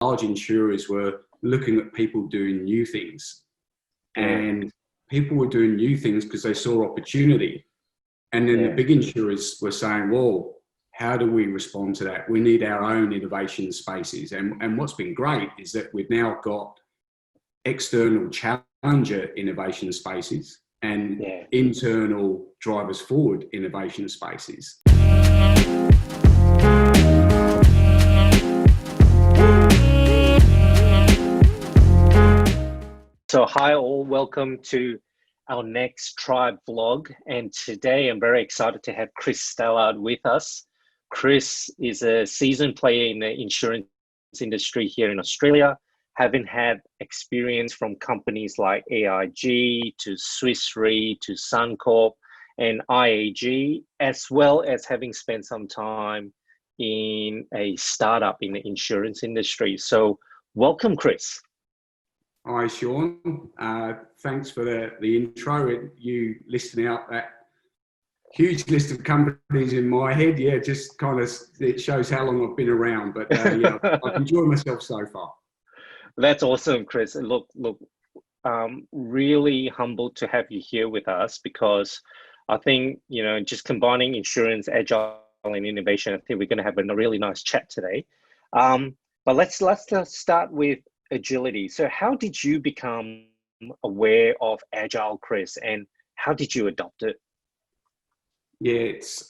large insurers were looking at people doing new things, and people were doing new things because they saw opportunity. And then the big insurers were saying, well, how do we respond to that? We need our own innovation spaces. And what's been great is that we've now got external challenger innovation spaces and internal drivers forward innovation spaces. So hi all, welcome to our next Tribe vlog. And today I'm very excited to have Chris Stallard with us. Chris is a seasoned player in the insurance industry here in Australia, having had experience from companies like AIG to Swiss Re to Suncorp and IAG, as well as having spent some time in a startup in the insurance industry. So welcome, Chris. Hi, Sean. Thanks for the intro. You listing out that huge list of companies in my head. Yeah, just kind of, it shows how long I've been around. But yeah, I've enjoyed myself so far. That's awesome, Chris. Look, really humbled to have you here with us, because I think, just combining insurance, agile, and innovation, I think we're going to have a really nice chat today. But let's start with agility. So how did you become aware of Agile, Chris, and how did you adopt it? Yeah, it's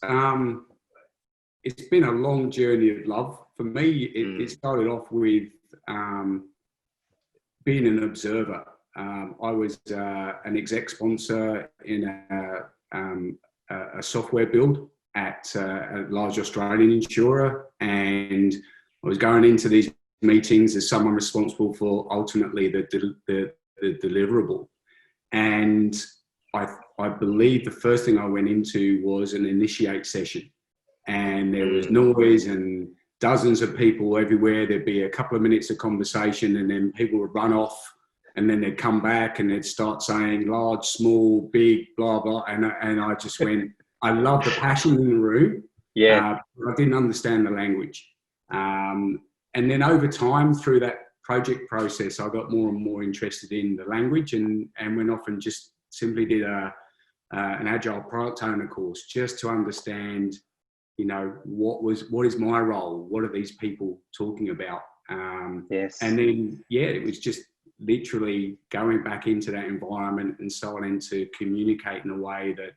been a long journey of love. For me, it started off with being an observer. I was an exec sponsor in a software build at a large Australian insurer, and I was going into these meetings as someone responsible for ultimately the deliverable. And I believe the first thing I went into was an initiate session, and there was noise and dozens of people everywhere. There'd be a couple of minutes of conversation, and then people would run off, and then they'd come back and they'd start saying large, small, big, blah, blah. And I just went, I love the passion in the room. Yeah. I didn't understand the language. And then over time, through that project process, I got more and more interested in the language, and went off and just simply did an Agile product owner course, just to understand, what is my role? What are these people talking about? And then, it was just literally going back into that environment and starting to communicate in a way that,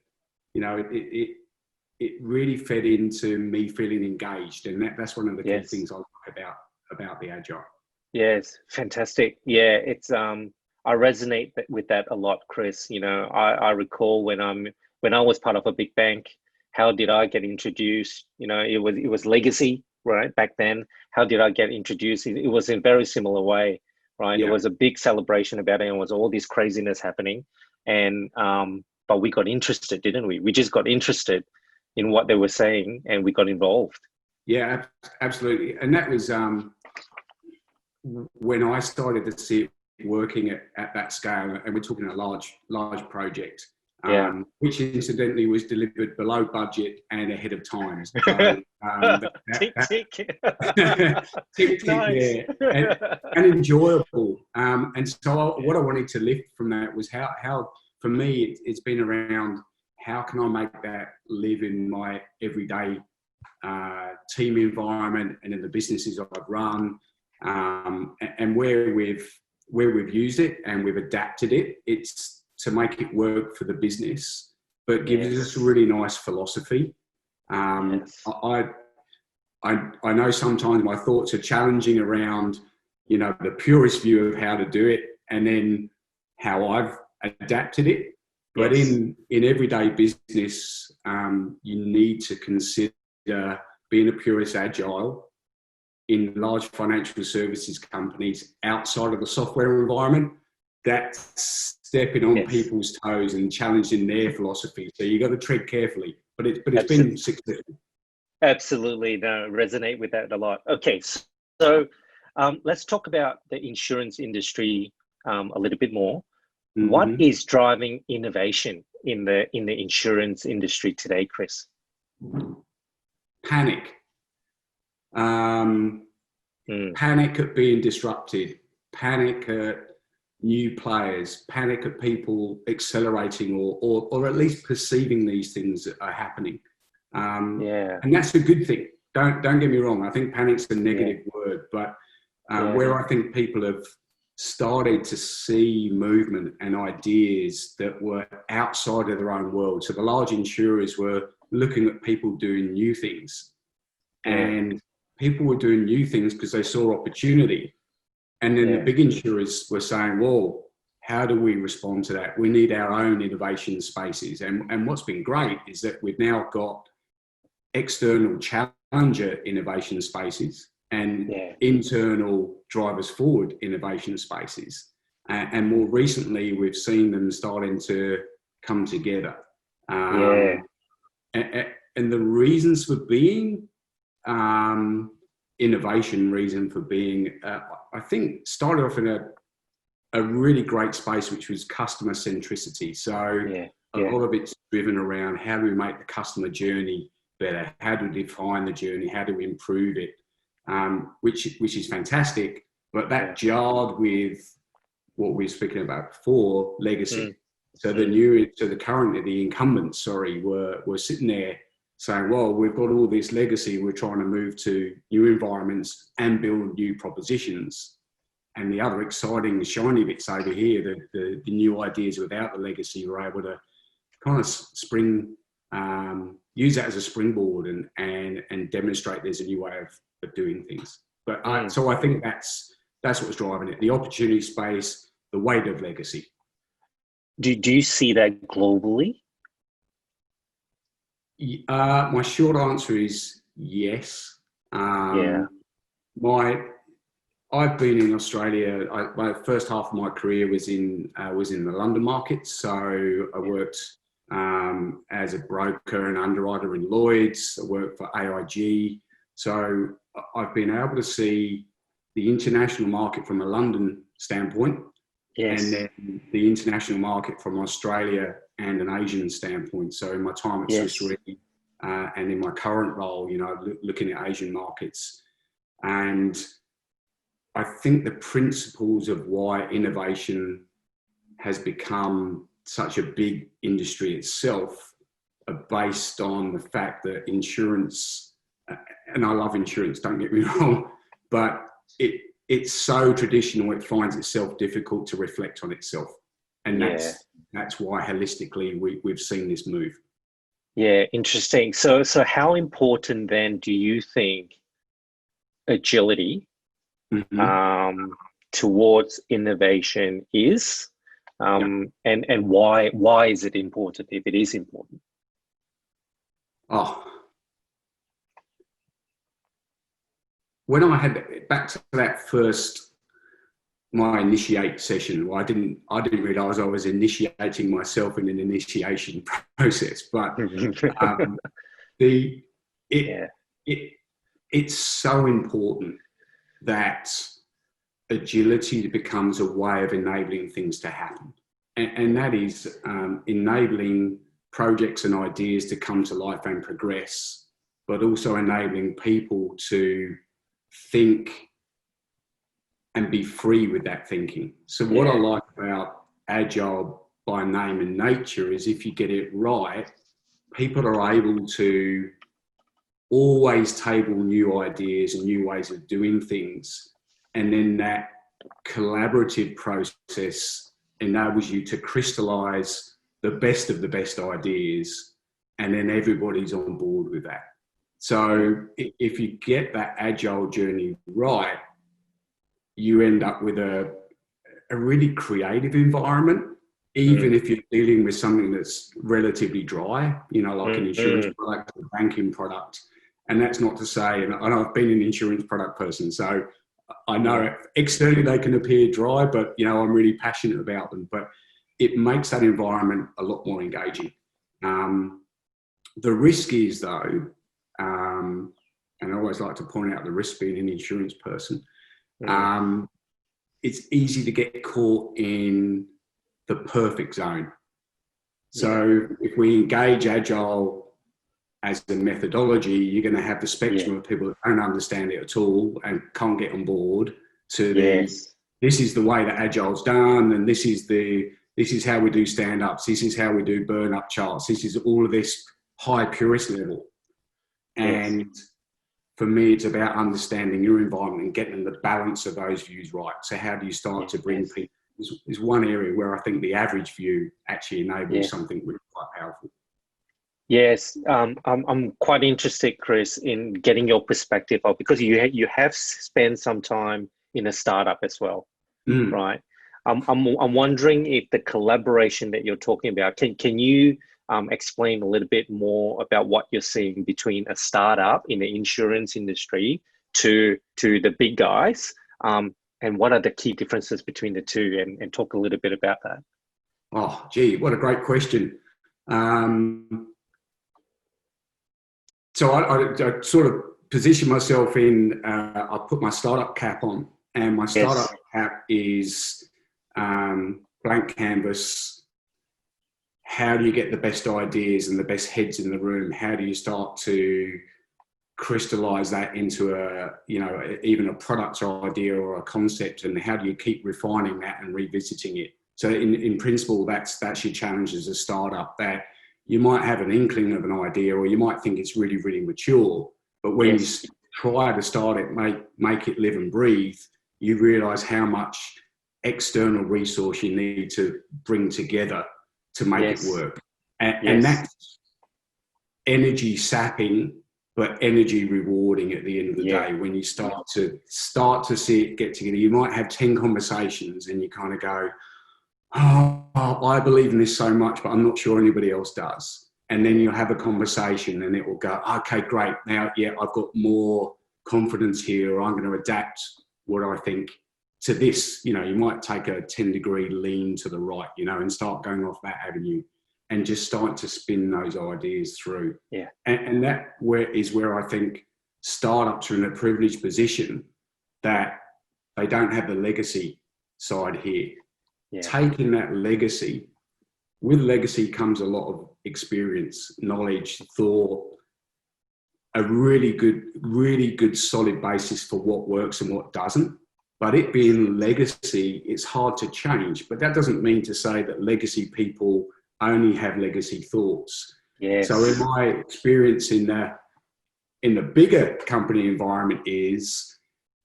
it really fed into me feeling engaged, and that's one of the key things I like about the Agile. Yes, fantastic. Yeah, it's I resonate with that a lot, Chris. I recall when I was part of a big bank, how did I get introduced? It was legacy, right? Back then, how did I get introduced? It was in a very similar way, right? Yeah. It was a big celebration about it, and it was all this craziness happening, and but we got interested, didn't we? We just got interested in what they were saying, and we got involved. Yeah, absolutely. And that was when I started to see it working at that scale, and we're talking a large project, which incidentally was delivered below budget and ahead of time. So, tick. Tick, nice. Yeah, and enjoyable. And so what I wanted to lift from that was how for me, it's been around, how can I make that live in my everyday team environment and in the businesses I've run, and where we've used it and we've adapted it, it's to make it work for the business, but gives us a really nice philosophy. I know sometimes my thoughts are challenging around, the purest view of how to do it, and then how I've adapted it. But in everyday business, you need to consider being a purist Agile in large financial services companies outside of the software environment. That's stepping on people's toes and challenging their philosophy. So you got to tread carefully, but it's been successful. Absolutely, no, resonate with that a lot. Okay, so let's talk about the insurance industry a little bit more. Mm-hmm. What is driving innovation in the insurance industry today, Chris? Panic. Panic at being disrupted, panic at new players, panic at people accelerating or at least perceiving these things that are happening. And that's a good thing. Don't get me wrong. I think panic's a negative word, but where I think people have started to see movement and ideas that were outside of their own world. So the large insurers were looking at people doing new things, and people were doing new things because they saw opportunity. And then the big insurers were saying, well, how do we respond to that? We need our own innovation spaces. And what's been great is that we've now got external challenger innovation spaces and internal drivers forward innovation spaces. And more recently, we've seen them starting to come together. And the reasons for being, innovation reason for being, I think started off in a really great space, which was customer centricity. So a lot of it's driven around how do we make the customer journey better? How do we define the journey? How do we improve it? Which is fantastic, but that jarred with what we were speaking about before, legacy. So the incumbents, were sitting there saying, well, we've got all this legacy, we're trying to move to new environments and build new propositions. And the other exciting, shiny bits over here, the new ideas without the legacy, were able to kind of use that as a springboard and demonstrate there's a new way of doing things. But so I think that's what's driving it, the opportunity space, the weight of legacy. Do you see that globally? My short answer is yes. I've been in Australia. My first half of my career was in the London market. So I worked as a broker and underwriter in Lloyd's. I worked for AIG. So I've been able to see the international market from a London standpoint, and then the international market from Australia and an Asian standpoint. So in my time at Swiss Re and in my current role, looking at Asian markets. And I think the principles of why innovation has become such a big industry itself are based on the fact that insurance, and I love insurance, don't get me wrong, but it's so traditional, it finds itself difficult to reflect on itself. And that's why holistically we've seen this move. Yeah, interesting. So how important then do you think agility towards innovation is? And why is it important if it is important? When I had back to that first, my initiate session, well, I didn't realize I was initiating myself in an initiation process, but it's so important that agility becomes a way of enabling things to happen. And that is enabling projects and ideas to come to life and progress, but also enabling people to think and be free with that thinking. So what I like about Agile by name and nature is if you get it right, people are able to always table new ideas and new ways of doing things. And then that collaborative process enables you to crystallize the best of the best ideas, and then everybody's on board with that. So if you get that Agile journey right, you end up with a really creative environment, even if you're dealing with something that's relatively dry, like an insurance product, a banking product. And that's not to say, and I've been an insurance product person, so I know externally they can appear dry, but I'm really passionate about them. But it makes that environment a lot more engaging. The risk is though, and I always like to point out the risk being an insurance person, it's easy to get caught in the perfect zone. So if we engage Agile as a methodology, you're going to have the spectrum of people that don't understand it at all and can't get on board to this is the way that Agile's done, and this is how we do stand-ups, this is how we do burn-up charts, this is all of this high purist level. And for me, it's about understanding your environment and getting the balance of those views right. So how do you start to bring people? Is one area where I think the average view actually enables something really quite powerful. Yes, I'm quite interested, Chris, in getting your perspective of, because you have spent some time in a startup as well, right? I'm wondering if the collaboration that you're talking about, can you explain a little bit more about what you're seeing between a startup in the insurance industry to the big guys, and what are the key differences between the two, and talk a little bit about that. Oh, gee, what a great question. So I sort of position myself in, I put my startup cap on, and my startup cap is blank canvas. How do you get the best ideas and the best heads in the room? How do you start to crystallize that into even a product idea or a concept, and how do you keep refining that and revisiting it? So in principle, that's your challenge as a startup, that you might have an inkling of an idea, or you might think it's really, really mature, but when you try to start it, make it live and breathe, you realize how much external resource you need to bring together to make it work. And that's energy sapping, but energy rewarding at the end of the day. When you start to see it get together, you might have 10 conversations and you kind of go, oh, I believe in this so much, but I'm not sure anybody else does. And then you'll have a conversation and it will go, okay, great. Now, I've got more confidence here, or I'm going to adapt what I think to this. You know, you might take a 10-degree lean to the right, and start going off that avenue and just start to spin those ideas through. Yeah. And that is where I think startups are in a privileged position, that they don't have the legacy side here. Taking that legacy, with legacy comes a lot of experience, knowledge, thought, a really good solid basis for what works and what doesn't. But it being legacy, it's hard to change. But that doesn't mean to say that legacy people only have legacy thoughts. So in my experience in the bigger company environment is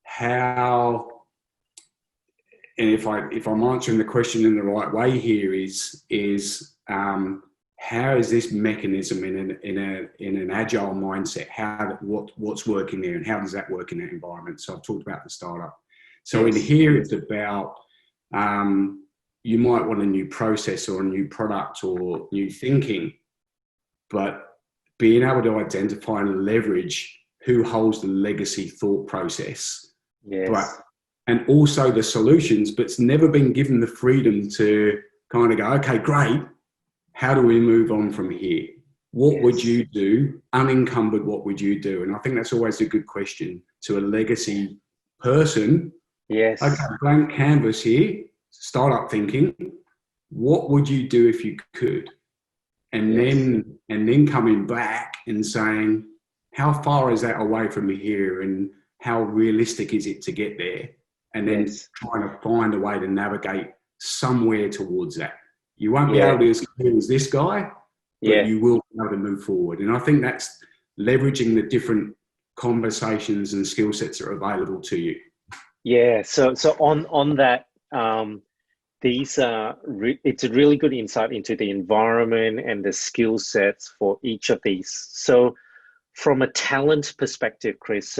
how, and if I'm answering the question in the right way here, is how is this mechanism in an agile mindset? What's working there, and how does that work in that environment? So I've talked about the startup. So in here, it's about you might want a new process or a new product or new thinking, but being able to identify and leverage who holds the legacy thought process. And also the solutions, but it's never been given the freedom to kind of go, okay, great. How do we move on from here? What would you do? Unencumbered, what would you do? And I think that's always a good question to a legacy person. Okay, blank canvas here, startup thinking. What would you do if you could? And then coming back and saying, how far is that away from here, and how realistic is it to get there? And then trying to find a way to navigate somewhere towards that. You won't be able to be as clear as this guy, but you will be able to move forward. And I think that's leveraging the different conversations and skill sets that are available to you. So on that, it's a really good insight into the environment and the skill sets for each of these. So from a talent perspective, Chris,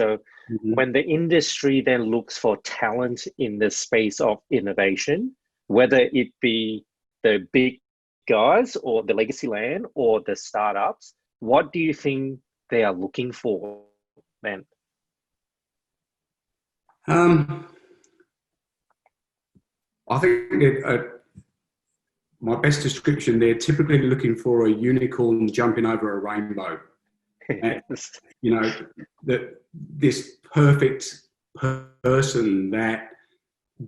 when the industry then looks for talent in the space of innovation, whether it be the big guys or the legacy land or the startups, what do you think they are looking for then? I think my best description, they're typically looking for a unicorn jumping over a rainbow. And, this perfect person that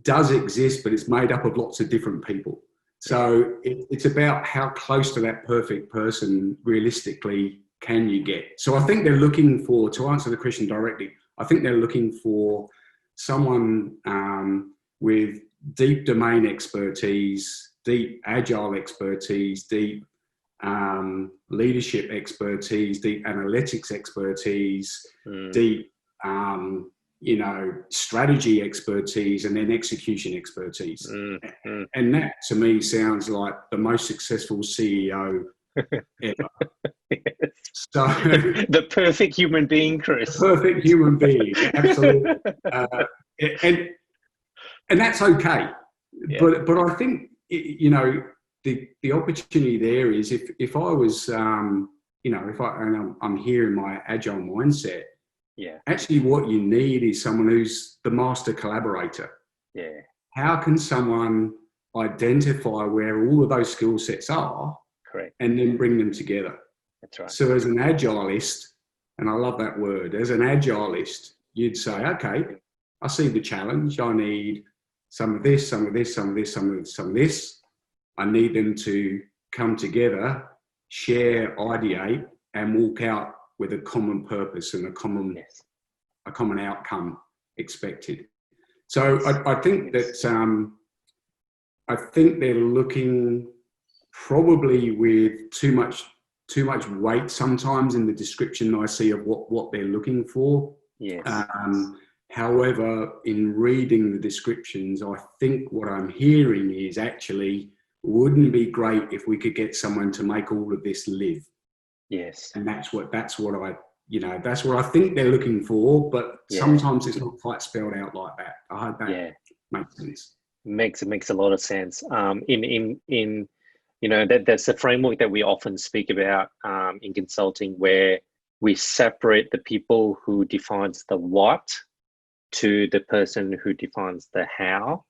does exist, but it's made up of lots of different people. So it's about how close to that perfect person realistically can you get? So I think they're looking for, to answer the question directly, I think they're looking for someone with deep domain expertise, deep agile expertise, deep leadership expertise, deep analytics expertise, deep strategy expertise, and then execution expertise. And that to me sounds like the most successful CEO ever. So the perfect human being, Chris. The perfect human being, absolutely. And that's okay. Yeah. But I think, the opportunity there is if I was, I'm here in my agile mindset, actually what you need is someone who's the master collaborator. Yeah. How can someone identify where all of those skill sets are? Correct. And then bring them together? That's right. So as an agilist, and I love that word, as an agilist, you'd say, okay, I see the challenge. I need some of this, some of this, some of this, some of this. I need them to come together, share, ideate, and walk out with a common purpose and a common outcome expected. So I think that I think they're looking probably with too much weight sometimes in the description I see of what they're looking for. Yes. However, in reading the descriptions, I think what I'm hearing is actually, wouldn't it be great if we could get someone to make all of this live? Yes. And that's what I think they're looking for, but sometimes it's not quite spelled out like that. I hope that makes sense. Makes a lot of sense. That's a framework that we often speak about in consulting, where we separate the people who defines the what to the person who defines the how.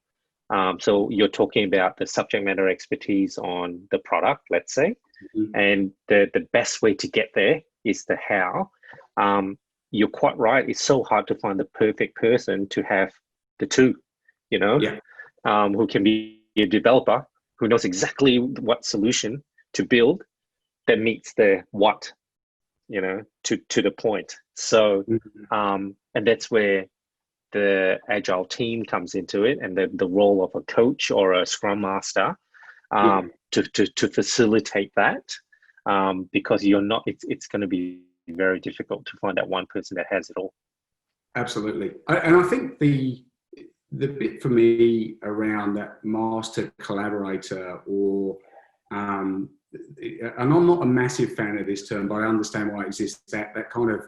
So you're talking about the subject matter expertise on the product, let's say, and the best way to get there is the how. You're quite right. It's so hard to find the perfect person to have the two, who can be a developer who knows exactly what solution to build that meets the what, to the point. So, and that's where the agile team comes into it, and the role of a coach or a scrum master to facilitate that, because it's going to be very difficult to find that one person that has it all. Absolutely. And I think the bit for me around that master collaborator, or and I'm not a massive fan of this term, but I understand why it exists, that kind of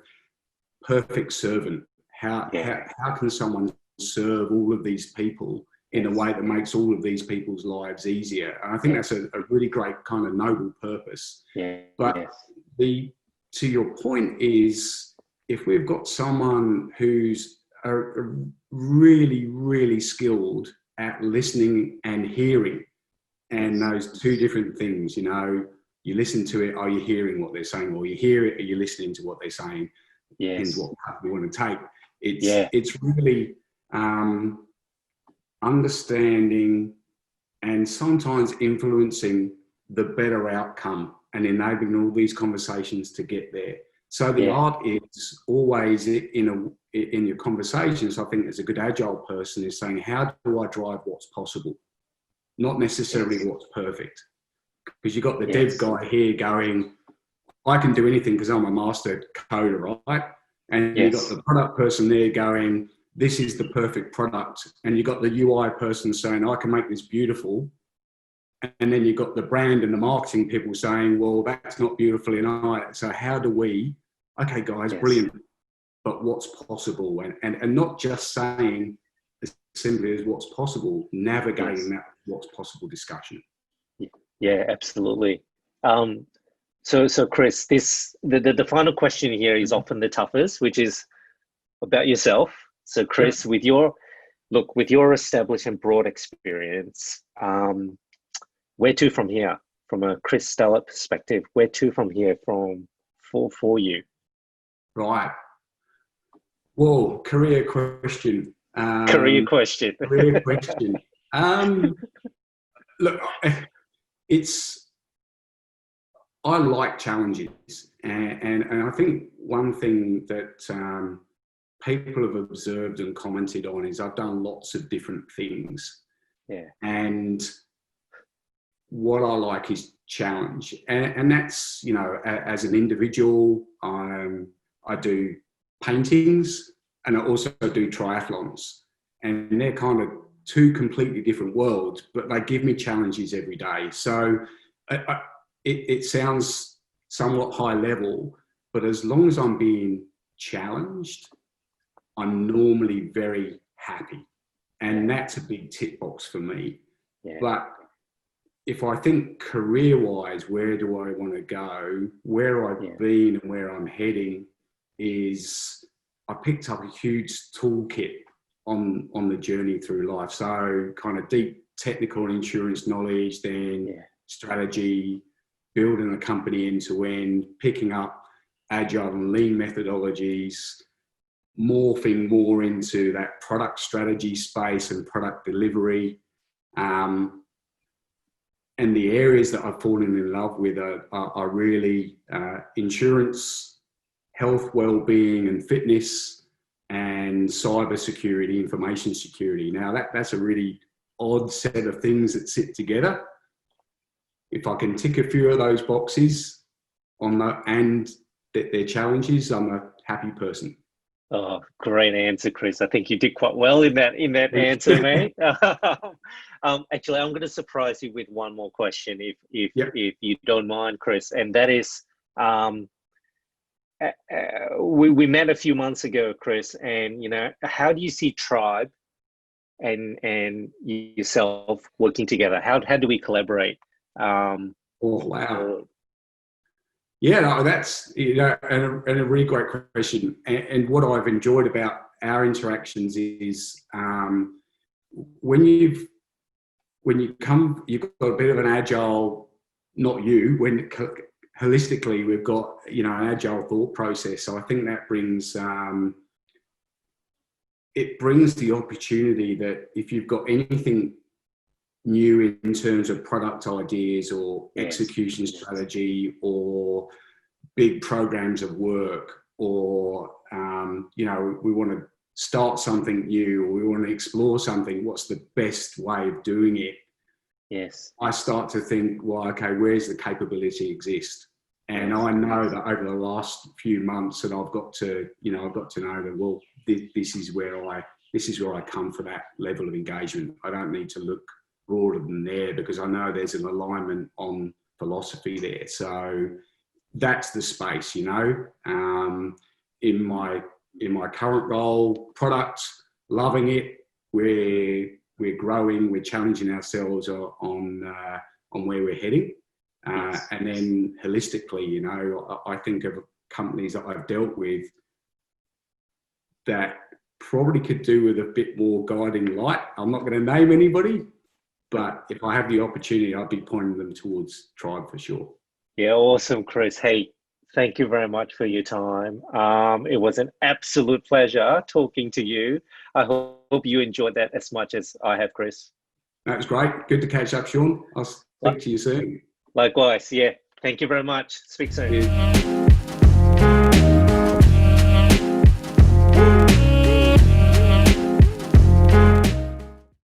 perfect servant. How can someone serve all of these people in a way that makes all of these people's lives easier? And I think that's a really great kind of noble purpose. But to your point is, if we've got someone who's really, really skilled at listening and hearing, and those two different things, you listen to it, are you hearing what they're saying? Or you hear it, are you listening to what they're saying? Depends what path we want to take. It's really understanding and sometimes influencing the better outcome and enabling all these conversations to get there. So the art is always in your conversations. I think as a good agile person is saying, how do I drive what's possible? Not necessarily what's perfect. Because you've got the dev guy here going, I can do anything because I'm a master coder, right? And you've got the product person there going, this is the perfect product. And you've got the UI person saying, I can make this beautiful. And then you've got the brand and the marketing people saying, well, that's not beautiful enough. So how do we, okay, guys, brilliant, but what's possible? And not just saying as simply as what's possible, navigating that what's possible discussion. Yeah, absolutely. So Chris, the final question here is often the toughest, which is about yourself. So Chris, with your established and broad experience, where to from here? From a Chris Stallard perspective, where to from here for you? Right. Whoa, career question. Career question. Look, I like challenges. And I think one thing that people have observed and commented on is I've done lots of different things. Yeah. And what I like is challenge. And that's, you know, as an individual, I do paintings and I also do triathlons. And they're kind of two completely different worlds, but they give me challenges every day. So it sounds somewhat high level, but as long as I'm being challenged, I'm normally very happy. And that's a big tick box for me. Yeah. But if I think career-wise, where do I want to go? Where I've been and where I'm heading is I picked up a huge toolkit on the journey through life. So kind of deep technical and insurance knowledge, then strategy, building a company end to end, picking up agile and lean methodologies, morphing more into that product strategy space and product delivery. And the areas that I've fallen in love with are really insurance, health, well-being and fitness, and cyber security, information security. Now that's a really odd set of things that sit together. If I can tick a few of those boxes and their challenges, I'm a happy person. Oh, great answer, Chris. I think you did quite well in that answer, mate. Actually, I'm going to surprise you with one more question, if you don't mind, Chris. And that is, we met a few months ago, Chris. And you know, how do you see Tribe and yourself working together? How do we collaborate? Oh wow. Yeah, no, that's, you know, and a really great question. And what I've enjoyed about our interactions is when you come, you've got a bit of an agile, not you, when holistically we've got, you know, an agile thought process. So I think that brings, it brings the opportunity that if you've got anything new in terms of product ideas or execution strategy or big programs of work, or you know, we want to start something new, or we want to explore something, what's the best way of doing it? Yes. I start to think, well, okay, where's the capability exist? And I know that over the last few months that I've got to know that, well, this is where I come for that level of engagement. I don't need to look broader than there, because I know there's an alignment on philosophy there. So that's the space, you know. In my current role, product, loving it. We're growing. We're challenging ourselves on where we're heading, and then holistically, you know, I think of companies that I've dealt with that probably could do with a bit more guiding light. I'm not going to name anybody, but if I have the opportunity, I'll be pointing them towards Tribe for sure. Yeah, awesome, Chris. Hey, thank you very much for your time. It was an absolute pleasure talking to you. I hope you enjoyed that as much as I have, Chris. That was great. Good to catch up, Sean. I'll speak to you soon. Likewise, yeah. Thank you very much. Speak soon. Yeah.